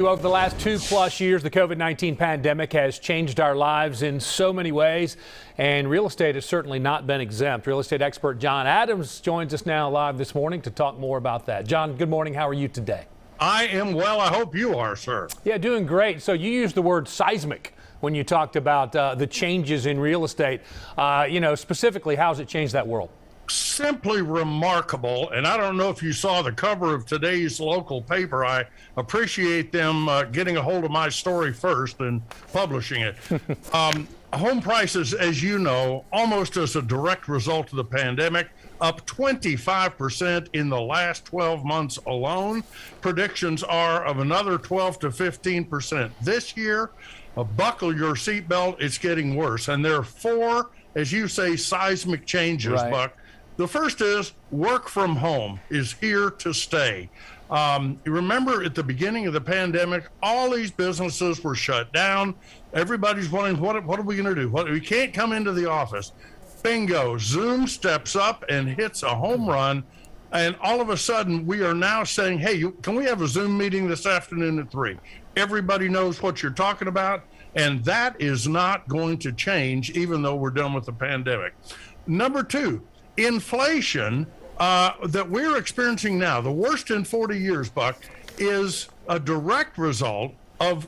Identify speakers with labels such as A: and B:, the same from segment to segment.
A: Over the last 2+ years, the COVID-19 pandemic has changed our lives in so many ways, and real estate has certainly not been exempt. Real estate expert John Adams joins us now live this morning to talk more about that. John, good morning. How are you today?
B: I am well. I hope you are, sir.
A: Yeah, doing great. So you used the word seismic when you talked about the changes in real estate. Specifically, how has it changed that world?
B: Simply remarkable. And I don't know if you saw the cover of today's local paper. I appreciate them getting a hold of my story first and publishing it. Home prices, as you know, almost as a direct result of the pandemic, up 25% in the last 12 months alone. Predictions are of another 12 to 15% this year. Buckle your seatbelt, it's getting worse. And there are four, as you say, seismic changes, right, Buck. The first is work from home is here to stay. You remember at the beginning of the pandemic, all these businesses were shut down. Everybody's wondering, what are we going to do? We can't come into the office. Bingo, Zoom steps up and hits a home run. And all of a sudden, we are now saying, hey, can we have a Zoom meeting this afternoon at 3? Everybody knows what you're talking about. And that is not going to change, even though we're done with the pandemic. Number two, inflation that we're experiencing now, the worst in 40 years, Buck, is a direct result of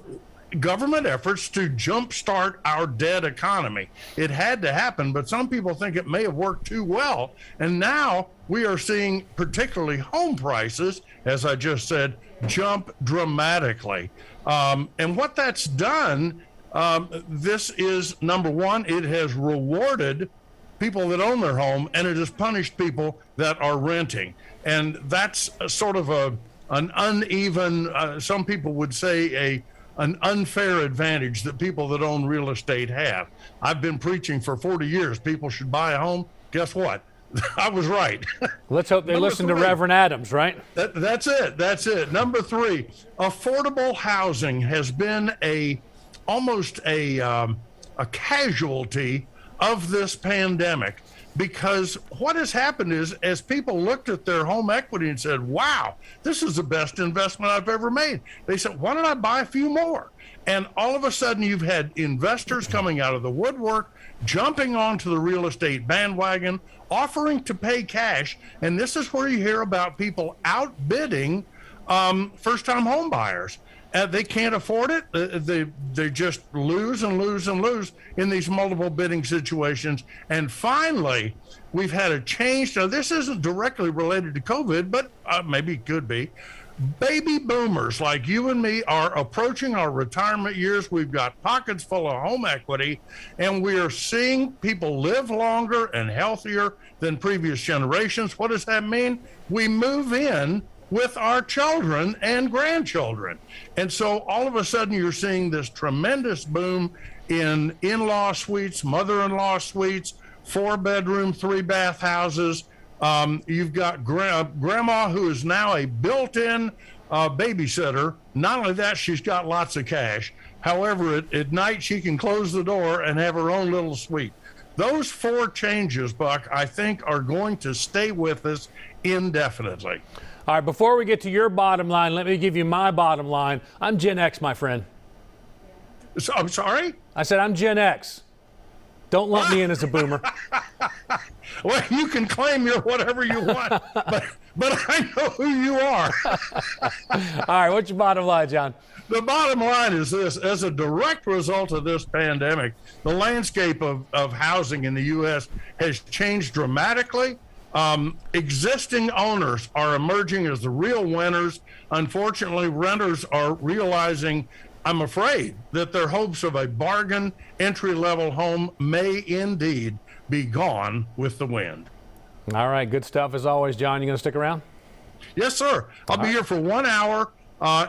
B: government efforts to jumpstart our dead economy. It had to happen, but some people think it may have worked too well. And now we are seeing particularly home prices, as I just said, jump dramatically. And what that's done, this is, number one, it has rewarded people that own their home, and it has punished people that are renting. And that's sort of an uneven, some people would say an unfair advantage that people that own real estate have. I've been preaching for 40 years, people should buy a home. Guess what? I was right.
A: Let's hope they listen to Reverend Adams, right?
B: That's it. Number three, affordable housing has been almost a casualty of this pandemic, because what has happened is, as people looked at their home equity and said, wow, this is the best investment I've ever made, they said, why don't I buy a few more? And all of a sudden you've had investors coming out of the woodwork, jumping onto the real estate bandwagon, offering to pay cash. And this is where you hear about people outbidding first-time home buyers. They can't afford it. They just lose and lose and lose in these multiple bidding situations. And finally, we've had a change. Now, this isn't directly related to COVID, but maybe it could be. Baby boomers like you and me are approaching our retirement years. We've got pockets full of home equity, and we are seeing people live longer and healthier than previous generations. What does that mean? We move in with our children and grandchildren. And so all of a sudden you're seeing this tremendous boom in in-law suites, mother-in-law suites, 4-bedroom, 3-bath houses. You've got grandma who is now a built-in babysitter. Not only that, she's got lots of cash. However, at night she can close the door and have her own little suite. Those four changes, Buck, I think are going to stay with us indefinitely.
A: All right, before we get to your bottom line, let me give you my bottom line. I'm Gen X, my friend.
B: I'm sorry?
A: I said I'm Gen X. Don't lump me in as a boomer.
B: Well, you can claim you're whatever you want, but I know who you are.
A: All right, what's your bottom line, John?
B: The bottom line is this. As a direct result of this pandemic, the landscape of housing in the U.S. has changed dramatically. Existing owners are emerging as the real winners. Unfortunately, renters are realizing, I'm afraid, that their hopes of a bargain entry-level home may indeed be gone with the wind.
A: All right, good stuff as always, John. You going to stick around?
B: Yes, sir. I'll be here for 1 hour.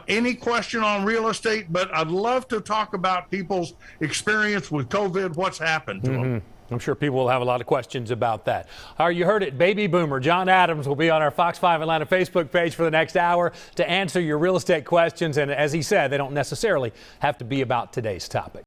B: Any question on real estate, but I'd love to talk about people's experience with COVID, what's happened to them.
A: I'm sure people will have a lot of questions about that. All right, you heard it. Baby boomer John Adams will be on our Fox 5 Atlanta Facebook page for the next hour to answer your real estate questions. And as he said, they don't necessarily have to be about today's topic.